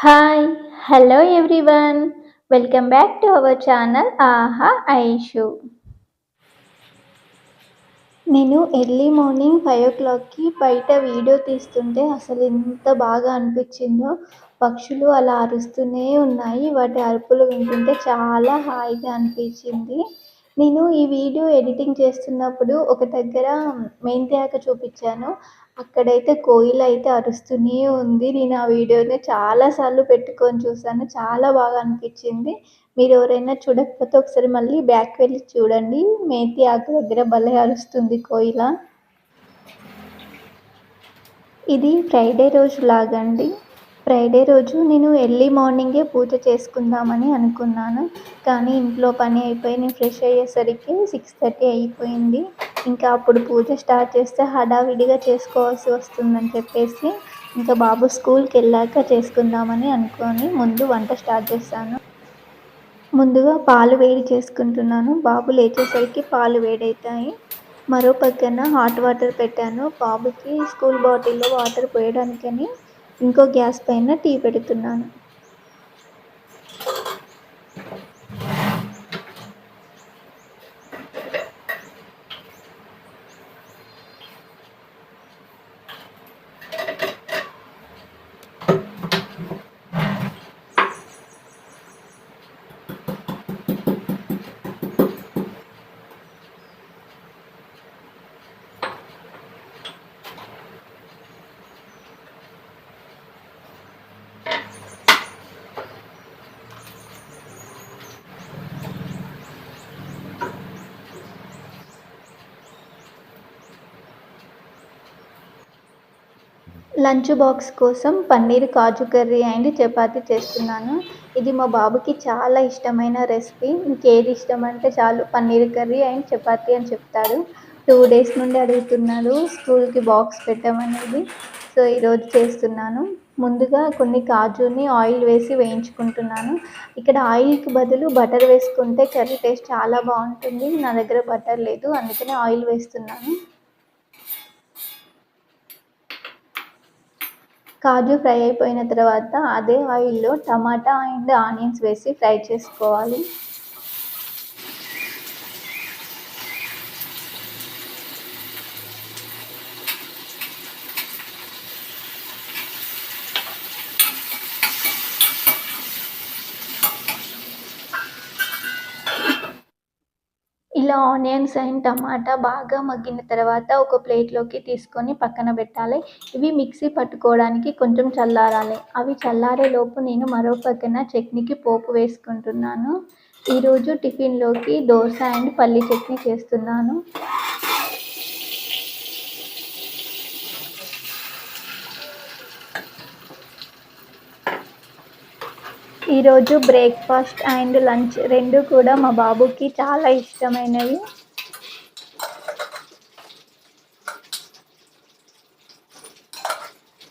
Hi hello everyone welcome back to our channel ఆహా ఐషు. నేను early morning 5 o'clockకి బయట video తీస్తుంటే అసలు ఎంత బాగా అనిపించిందో. పక్షులు అలా అరుస్తూనే ఉన్నాయి. వాటి అరుపులు వింటుంటే చాలా హాయిగా అనిపించింది. నేను ఈ వీడియో ఎడిటింగ్ చేస్తున్నప్పుడు ఒక దగ్గర మెంతాక చూపించాను. అక్కడైతే కోయిల అయితే అరుస్తూనే ఉంది. నేను ఆ వీడియోని చాలాసార్లు పెట్టుకొని చూసాను. చాలా బాగా అనిపించింది. మీరు ఎవరైనా చూడకపోతే ఒకసారి మళ్ళీ బ్యాక్ వెళ్ళి చూడండి. మేతి ఆకు దగ్గర భలే అరుస్తుంది కోయిల. ఇది ఫ్రైడే రోజు లాగండి. ఫ్రైడే రోజు నేను ఎర్లీ మార్నింగే పూజ చేసుకుందామని అనుకున్నాను. కానీ ఇంట్లో పని అయిపోయి నేను ఫ్రెష్ అయ్యేసరికి 6:30 అయిపోయింది. ఇంకా అప్పుడు పూజ స్టార్ట్ చేస్తే హడావిడిగా చేసుకోవాల్సి వస్తుందని చెప్పేసి ఇంకా బాబు స్కూల్కి వెళ్ళాక చేసుకుందామని అనుకొని ముందు వంట స్టార్ట్ చేశాను. ముందుగా పాలు వేడి చేసుకుంటున్నాను. బాబు లేచేసరికి పాలు వేడవుతాయి. మరో పక్కన హాట్ వాటర్ పెట్టాను. బాబుకి స్కూల్ బాటిల్లో వాటర్ పోయడానికని ఇంకో గ్యాస్ పైన టీ పెడుతున్నాను. లంచ్ బాక్స్ కోసం పన్నీర్ కాజు కర్రీ అండ్ చపాతీ చేస్తున్నాను. ఇది మా బాబుకి చాలా ఇష్టమైన రెసిపీ. ఇంకేది ఇష్టం అంటే చాలు పన్నీర్ కర్రీ అండ్ చపాతీ అని చెప్తాడు. 2 days నుండి అడుగుతున్నాడు స్కూల్కి బాక్స్ పెట్టమనేది. సో ఈరోజు చేస్తున్నాను. ముందుగా కొన్ని కాజుని ఆయిల్ వేసి వేయించుకుంటున్నాను. ఇక్కడ ఆయిల్కి బదులు బటర్ వేసుకుంటే కర్రీ టేస్ట్ చాలా బాగుంటుంది. నా దగ్గర బటర్ లేదు, అందుకనే ఆయిల్ వేస్తున్నాను. కాజు ఫ్రై అయిపోయిన తర్వాత అదే ఆయిల్లో టమాటా అండ్ ఆనియన్స్ వేసి ఫ్రై చేసుకోవాలి. ఇలా ఆనియన్స్ అండ్ టమాటా బాగా మగ్గిన తర్వాత ఒక ప్లేట్లోకి తీసుకొని పక్కన పెట్టాలి. ఇవి మిక్సీ పట్టుకోవడానికి కొంచెం చల్లారాలి. అవి చల్లారేలోపు నేను మరో పక్కన చట్నీకి పోపు వేసుకుంటున్నాను. ఈరోజు టిఫిన్లోకి దోశ అండ్ పల్లి చట్నీ చేస్తున్నాను. ఈరోజు బ్రేక్ఫాస్ట్ అండ్ లంచ్ రెండు కూడా మా బాబుకి చాలా ఇష్టమైనవి.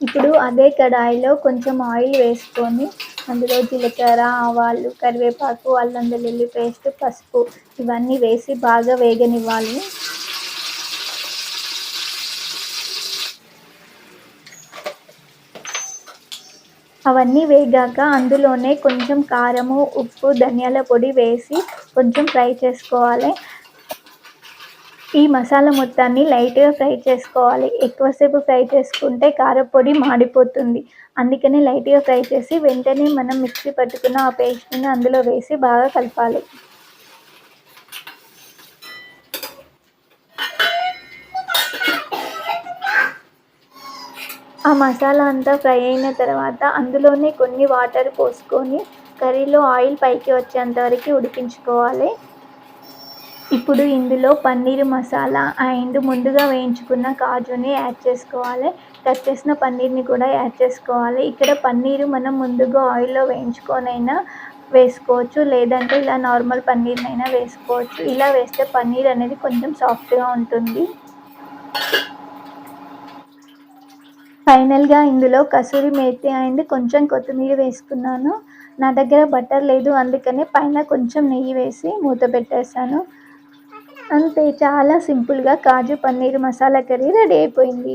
ఇప్పుడు అదే కడాయిలో కొంచెం ఆయిల్ వేసుకొని అందులో జీలకర్ర, ఆవాలు, కరివేపాకు, అల్లం వెల్లుల్లి పేస్ట్, పసుపు ఇవన్నీ వేసి బాగా వేగనివ్వాలి. అవన్నీ వేగాక అందులోనే కొంచెం కారము, ఉప్పు, ధనియాల పొడి వేసి కొంచెం ఫ్రై చేసుకోవాలి. ఈ మసాలా మొత్తాన్ని లైట్‌గా ఫ్రై చేసుకోవాలి. ఎక్కువసేపు ఫ్రై చేసుకుంటే కారప్పొడి మాడిపోతుంది. అందుకని లైట్‌గా ఫ్రై చేసి వెంటనే మనం మిక్సీ పట్టుకున్న ఆ పేస్ట్‌ని అందులో వేసి బాగా కలపాలి. ఆ మసాలా అంతా ఫ్రై అయిన తర్వాత అందులోనే కొన్ని వాటర్ పోసుకొని కర్రీలో ఆయిల్ పైకి వచ్చేంత వరకు ఉడికించుకోవాలి. ఇప్పుడు ఇందులో పన్నీర్ మసాలా అండ్ ముందుగా వేయించుకున్న కాజుని యాడ్ చేసుకోవాలి. కట్ చేసిన పన్నీర్‌ని కూడా యాడ్ చేసుకోవాలి. ఇక్కడ పన్నీరు మనం ముందుగా ఆయిల్‌లో వేయించుకొనైనా వేసుకోవచ్చు. లేదంటే ఇలా నార్మల్ పన్నీర్‌నైనా వేసుకోవచ్చు. ఇలా వేస్తే పన్నీర్ అనేది కొంచెం సాఫ్ట్‌గా ఉంటుంది. ఫైనల్‌గా ఇందులో కసూరి మేతి అండ్ కొంచెం కొత్తిమీర వేసుకున్నాను. నా దగ్గర బటర్ లేదు, అందుకని పైన కొంచెం నెయ్యి వేసి మూత పెట్టేసాను. అంతే, చాలా సింపుల్‌గా కాజు పన్నీర్ మసాలా కర్రీ రెడీ అయిపోయింది.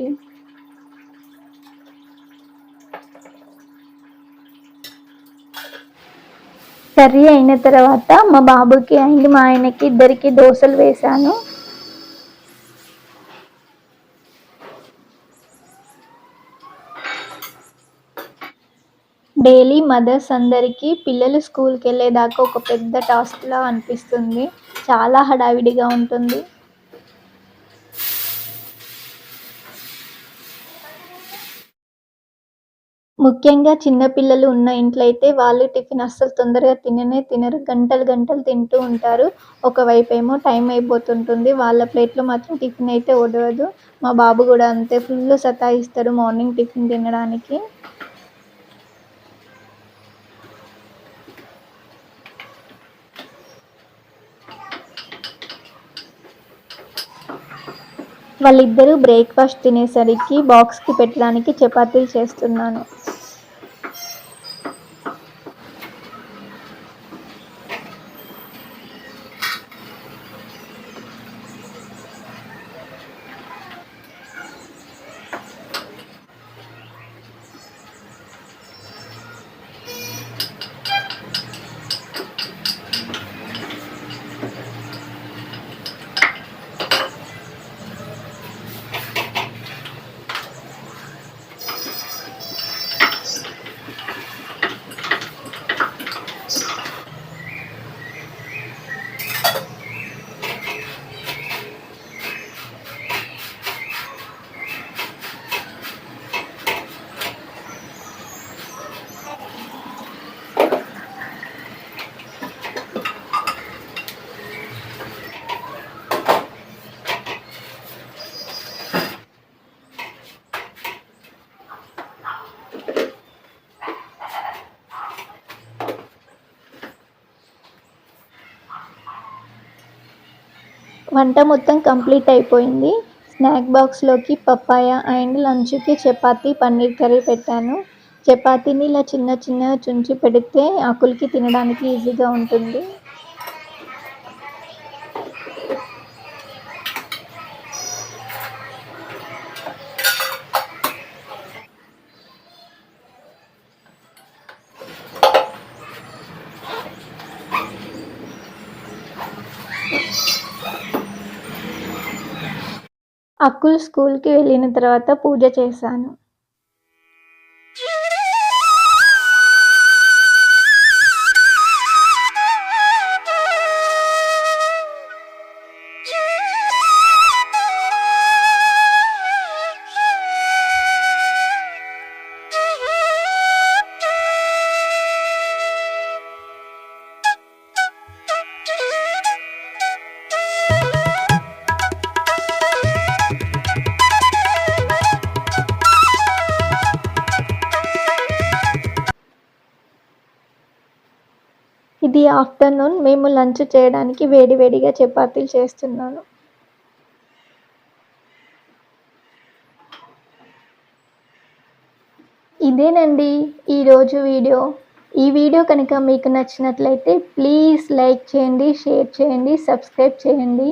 కర్రీ అయిన తర్వాత మా బాబుకి అండ్ మా ఆయనకి ఇద్దరికి దోసలు వేశాను. డైలీ మదర్స్ అందరికీ పిల్లలు స్కూల్‌కెళ్ళేదాకా ఒక పెద్ద టాస్క్‌లా అనిపిస్తుంది. చాలా హడావిడిగా ఉంటుంది. ముఖ్యంగా చిన్న పిల్లలు ఉన్న ఇంట్లో అయితే వాళ్ళు టిఫిన్ అస్సలు తొందరగా తినరు. గంటలు గంటలు తింటూ ఉంటారు. ఒకవైపేమో టైం అయిపోతుంటుంది. వాళ్ళ ప్లేట్‌లో మాత్రం టిఫిన్ అయితే ఒడవదు. మా బాబు గూడా అంతే, ఫుల్లు సతాయిస్తాడు మార్నింగ్ టిఫిన్ తినడానికి. వాళ్ళిద్దరూ బ్రేక్‌ఫాస్ట్ తినేసరికి బాక్స్‌కి పెట్టడానికి చపాతీలు చేస్తున్నాను. వంట మొత్తం కంప్లీట్ అయిపోయింది. స్నాక్ బాక్స్‌లోకి పపాయ అండ్ లంచ్‌కి చపాతీ, పన్నీర్ కర్రీ పెట్టాను. చపాతీని ఇలా చిన్న చిన్నగా చుంచి పెడితే ఆకులకి తినడానికి ఈజీగా ఉంటుంది. అక్కులు స్కూల్‌కి వెళ్ళిన తర్వాత పూజ చేశాను. ఇది ఆఫ్టర్‌నూన్ మేము లంచ్ చేయడానికి వేడి వేడిగా చపాతీలు చేస్తున్నాను. ఇదేనండి ఈరోజు వీడియో. ఈ వీడియో కనుక మీకు నచ్చినట్లయితే ప్లీజ్ లైక్ చేయండి, షేర్ చేయండి, సబ్స్క్రైబ్ చేయండి.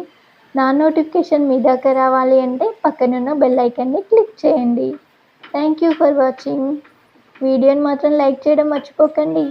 నా నోటిఫికేషన్ మీ దాకా రావాలి అంటే పక్కనున్న బెల్ ఐకాన్ని క్లిక్ చేయండి. Thank you for watching. వీడియోని మాత్రం లైక్ చేయడం మర్చిపోకండి.